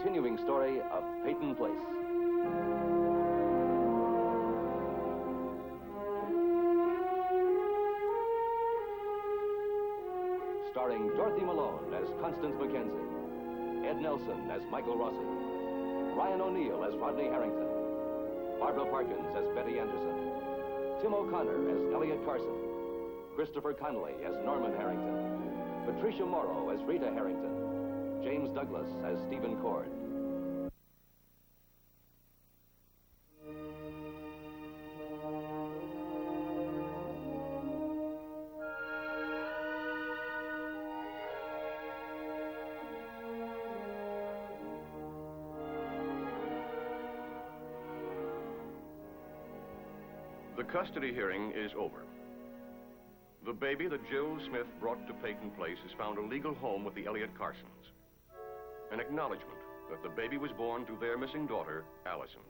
continuing story of Peyton Place. Starring Dorothy Malone as Constance Mackenzie, Ed Nelson as Michael Rossi, Ryan O'Neill as Rodney Harrington, Barbara Parkins as Betty Anderson, Tim O'Connor as Elliot Carson, Christopher Connolly as Norman Harrington, Patricia Morrow as Rita Harrington, James Douglas as Stephen Cord. The custody hearing is over. The baby that Jill Smith brought to Peyton Place has found a legal home with the Elliot Carsons. An acknowledgement that the baby was born to their missing daughter, Allison.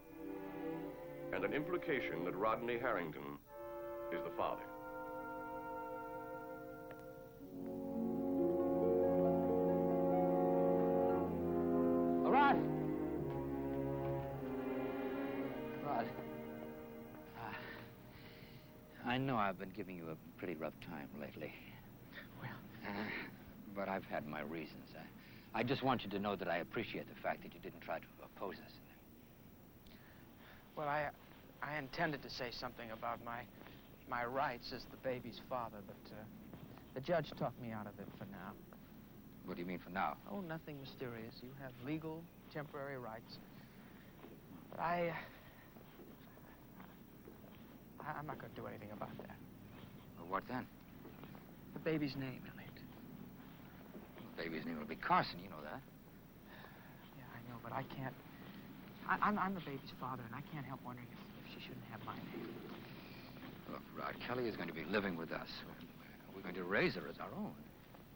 And an implication that Rodney Harrington is the father. All right. Rod. I know I've been giving you a pretty rough time lately. Well... but I've had my reasons. I just want you to know that I appreciate the fact that you didn't try to oppose us. Well, I intended to say something about my rights as the baby's father, but the judge talked me out of it for now. What do you mean for now? Oh, nothing mysterious. You have legal, temporary rights. But I'm not going to do anything about that. Well, what then? The baby's name, Elliot. The baby's name will be Carson, you know that. Yeah, I know, but I can't... I'm the baby's father, and I can't help wondering if she shouldn't have my name. Look, Rod, Kelly is going to be living with us. We're going to raise her as our own.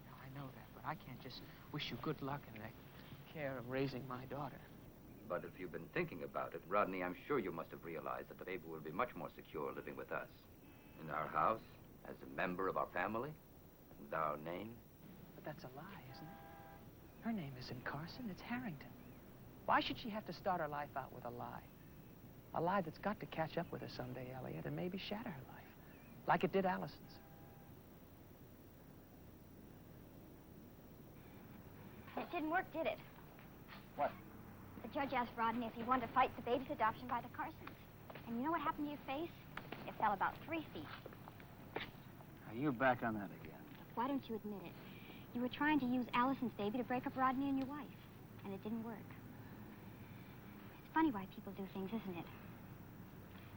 No, I know that, but I can't just wish you good luck in the care of raising my daughter. But if you've been thinking about it, Rodney, I'm sure you must have realized that the baby will be much more secure living with us. In our house, as a member of our family, with our name. But that's a lie, isn't it? Her name isn't Carson, it's Harrington. Why should she have to start her life out with a lie? A lie that's got to catch up with her someday, Elliot, and maybe shatter her life. Like it did Allison's. It didn't work, did it? What? The judge asked Rodney if he wanted to fight the baby's adoption by the Carsons. And you know what happened to your face? It fell about 3 feet. Are you back on that again? Why don't you admit it? You were trying to use Allison's baby to break up Rodney and your wife. And it didn't work. It's funny why people do things, isn't it?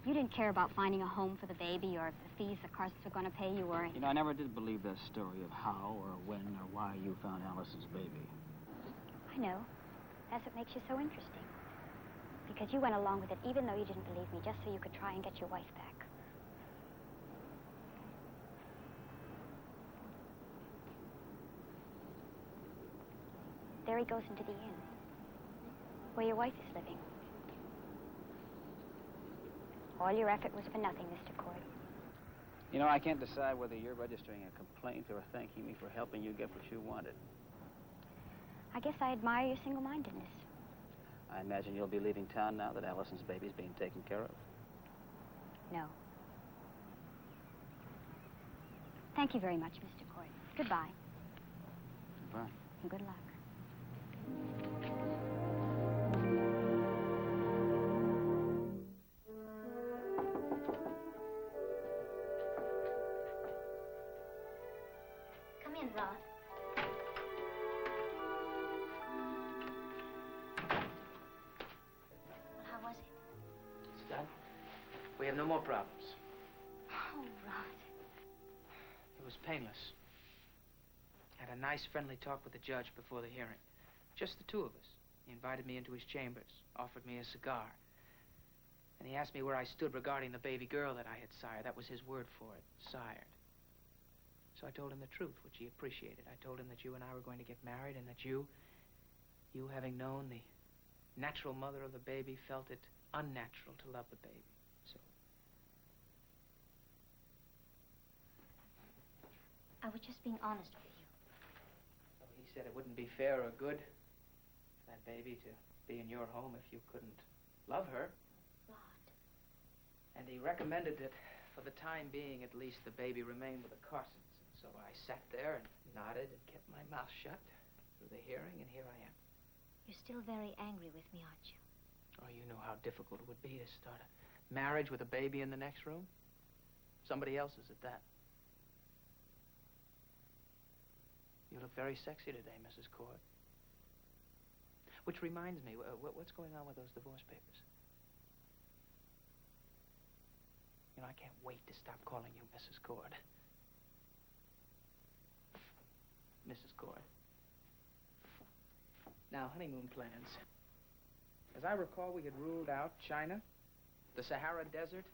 You didn't care about finding a home for the baby or the fees the Carsons were going to pay you or... You know, I never did believe that story of how or when or why you found Allison's baby. I know. That's what makes you so interesting. Because you went along with it even though you didn't believe me, just so you could try and get your wife back. There he goes into the inn, where your wife is living. All your effort was for nothing, Mr. Cord. You know, I can't decide whether you're registering a complaint or thanking me for helping you get what you wanted. I guess I admire your single-mindedness. I imagine you'll be leaving town now that Allison's baby's being taken care of. No. Thank you very much, Mr. Cord. Goodbye. Goodbye. And good luck. Come in, Rod. How was it? It's done. We have no more problems. Oh, Rod. It was painless. Had a nice, friendly talk with the judge before the hearing. Just the two of us. He invited me into his chambers, offered me a cigar. And he asked me where I stood regarding the baby girl that I had sired. That was his word for it, sired. So I told him the truth, which he appreciated. I told him that you and I were going to get married and that you having known the natural mother of the baby, felt it unnatural to love the baby. So... I was just being honest with you. So he said it wouldn't be fair or good that baby to be in your home if you couldn't love her. Rod. And he recommended that, for the time being, at least, the baby remain with the Carsons. And so I sat there and nodded and kept my mouth shut through the hearing, and here I am. You're still very angry with me, aren't you? Oh, you know how difficult it would be to start a marriage with a baby in the next room? Somebody else's at that. You look very sexy today, Mrs. Cord. Which reminds me, what's going on with those divorce papers? You know, I can't wait to stop calling you Mrs. Cord. Mrs. Cord. Now, honeymoon plans. As I recall, we had ruled out China, the Sahara Desert,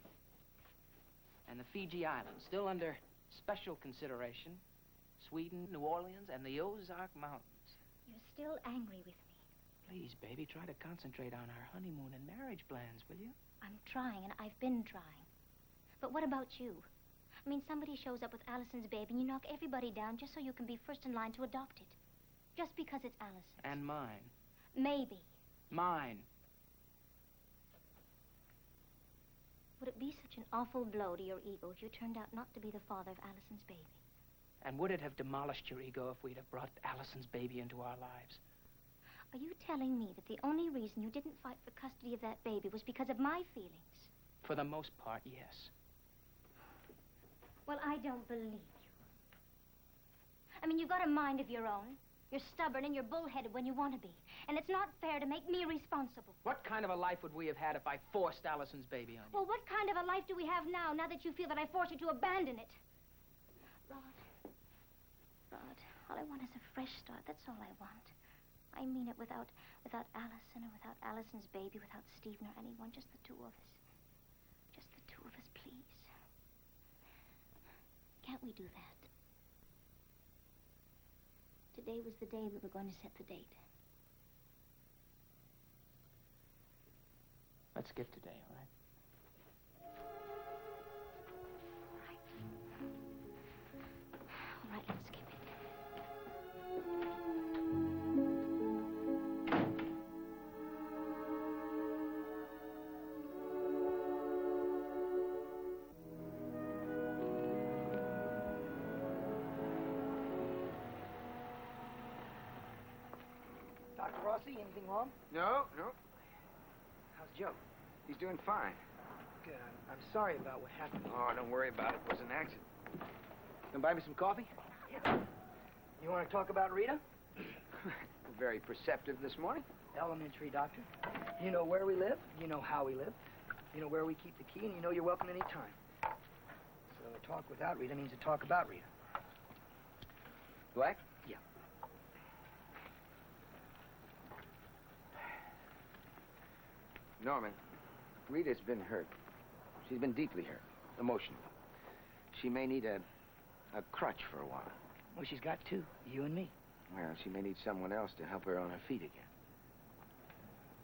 and the Fiji Islands, still under special consideration. Sweden, New Orleans, and the Ozark Mountains. You're still angry with me. Please, baby, try to concentrate on our honeymoon and marriage plans, will you? I'm trying, and I've been trying. But what about you? I mean, somebody shows up with Allison's baby, and you knock everybody down just so you can be first in line to adopt it. Just because it's Allison's. And mine. Maybe. Mine. Would it be such an awful blow to your ego if you turned out not to be the father of Allison's baby? And would it have demolished your ego if we'd have brought Allison's baby into our lives? Are you telling me that the only reason you didn't fight for custody of that baby was because of my feelings? For the most part, yes. Well, I don't believe you. I mean, you've got a mind of your own. You're stubborn and you're bullheaded when you want to be. And it's not fair to make me responsible. What kind of a life would we have had if I forced Allison's baby on you? Well, what kind of a life do we have now that you feel that I forced you to abandon it? Rod, all I want is a fresh start. That's all I want. I mean it without Allison or without Allison's baby, without Stephen or anyone, just the two of us. Just the two of us, please. Can't we do that? Today was the day we were going to set the date. Let's skip today, all right? All right, let's skip it. Dr. Rossi, anything wrong? No. How's Joe? He's doing fine. Good. I'm sorry about what happened. Oh, don't worry about it. It was an accident. Gonna buy me some coffee? Yeah. You want to talk about Rita? Very perceptive this morning. Elementary, Doctor. You know where we live. You know how we live. You know where we keep the key, and you know you're welcome any time. So a talk without Rita means a talk about Rita. Black? Yeah. Norman, Rita's been hurt. She's been deeply hurt, emotionally. She may need a crutch for a while. Well, she's got two, you and me. Well, she may need someone else to help her on her feet again.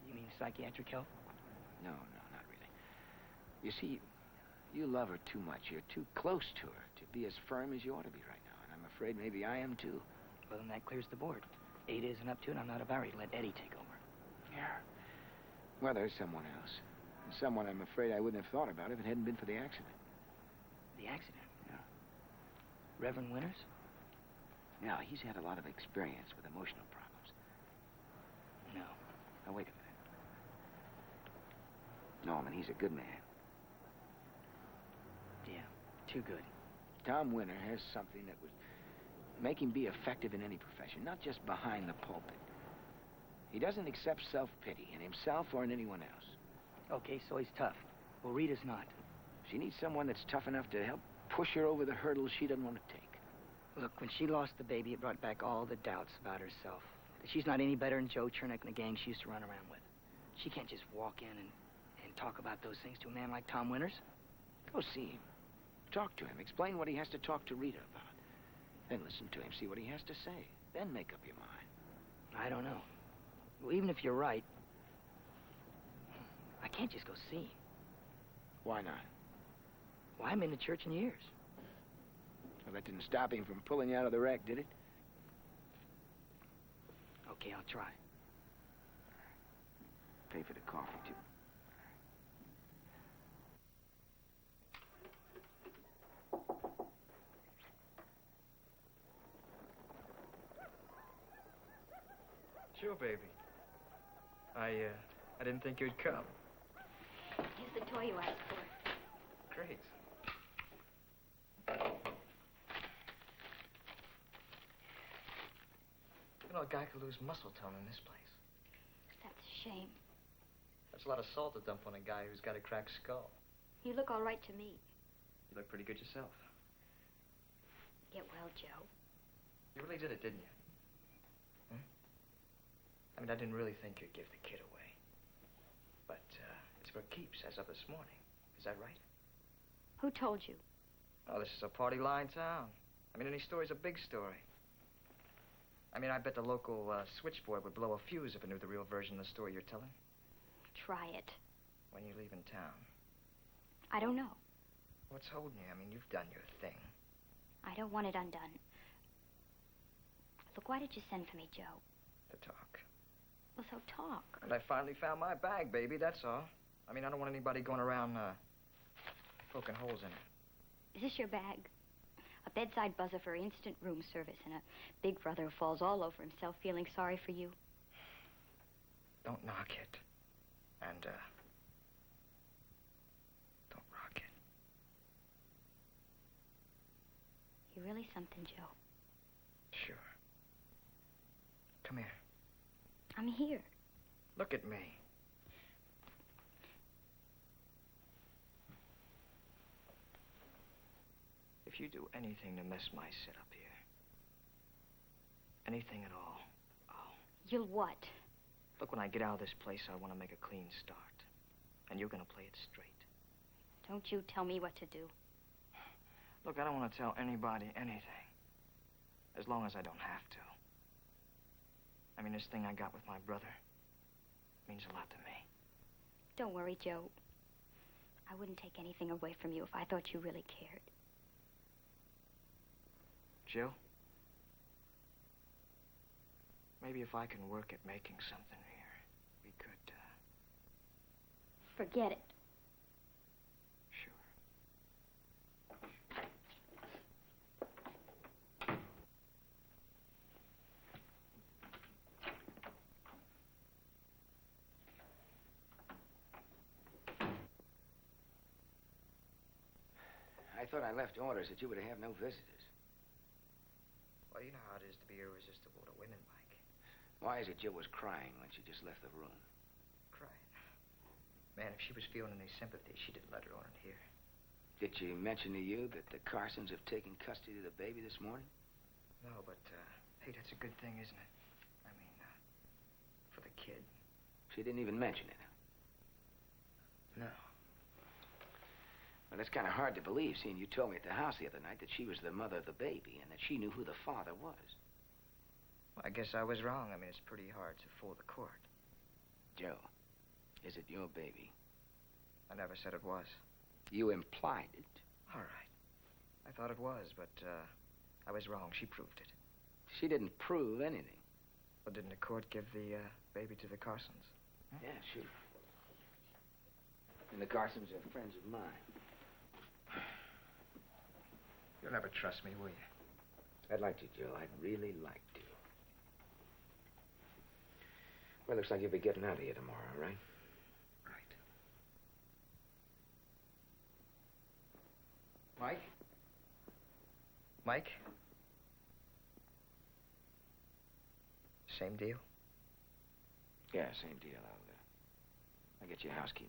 You mean psychiatric help? No, not really. You see, you love her too much. You're too close to her to be as firm as you ought to be right now. And I'm afraid maybe I am too. Well, then that clears the board. Ada isn't up to it. I'm not about ready to let Eddie take over. Yeah. Well, there's someone else. Someone I'm afraid I wouldn't have thought about if it hadn't been for the accident. The accident? Yeah. Reverend Winters? Now, he's had a lot of experience with emotional problems. No. Now, wait a minute. Norman, he's a good man. Yeah, too good. Tom Winter has something that would make him be effective in any profession, not just behind the pulpit. He doesn't accept self-pity in himself or in anyone else. Okay, so he's tough. Well, Rita's not. She needs someone that's tough enough to help push her over the hurdles she doesn't want to take. Look, when she lost the baby, it brought back all the doubts about herself. That she's not any better than Joe Chernick and the gang she used to run around with. She can't just walk in and talk about those things to a man like Tom Winters. Go see him. Talk to him. Explain what he has to talk to Rita about. Then listen to him, see what he has to say. Then make up your mind. I don't know. Well, even if you're right, I can't just go see him. Why not? Well, I haven't been to church in years. Well, that didn't stop him from pulling you out of the wreck, did it? Okay, I'll try. Sure, baby. I didn't think you'd come. Here's the toy you asked for. Great. You know, a guy could lose muscle tone in this place. That's a shame. That's a lot of salt to dump on a guy who's got a cracked skull. You look all right to me. You look pretty good yourself. Get well, Joe. You really did it, didn't you? Hmm? I mean, I didn't really think you'd give the kid away. But, it's for keeps as of this morning. Is that right? Who told you? Oh, this is a party line town. I mean, any story's a big story. I mean, I bet the local switchboard would blow a fuse if it knew the real version of the story you're telling. Try it. When you leave in town. I don't know. What's holding you? I mean, you've done your thing. I don't want it undone. Look, why did you send for me, Joe? To talk. Well, so talk. And I finally found my bag, baby, that's all. I mean, I don't want anybody going around, poking holes in it. Is this your bag? A bedside buzzer for instant room service and a big brother who falls all over himself feeling sorry for you. Don't knock it. And, don't rock it. You're really something, Joe. Sure. Come here. I'm here. Look at me. If you do anything to mess my setup here, anything at all, You'll what? look, when I get out of this place, I want to make a clean start. And you're going to play it straight. Don't you tell me what to do. Look, I don't want to tell anybody anything. As long as I don't have to. I mean, this thing I got with my brother means a lot to me. Don't worry, Joe. I wouldn't take anything away from you if I thought you really cared. Jill? Maybe if I can work at making something here, we could, Forget it. Sure. I thought I left orders that you were to have no visitors. Well, you know how it is to be irresistible to women, Mike. Why is it Jill was crying when she just left the room? Crying. Man, if she was feeling any sympathy, she didn't let her on in here. Did she mention to you that the Carsons have taken custody of the baby this morning? No, but, hey, that's a good thing, isn't it? I mean, for the kid. She didn't even mention it. No. Well, it's kind of hard to believe, seeing you told me at the house the other night that she was the mother of the baby and that she knew who the father was. Well, I guess I was wrong. I mean, it's pretty hard to fool the court. Joe, is it your baby? I never said it was. You implied it. All right. I thought it was, but, I was wrong. She proved it. She didn't prove anything. Well, didn't the court give the, baby to the Carsons? Huh? Yeah, sure. And the Carsons are friends of mine. You'll never trust me, will you? I'd like to, Joe. I'd really like to. Well, looks like you'll be getting out of here tomorrow, right? Right. Mike? Mike? Same deal? Yeah, same deal. I'll get you housekeeping.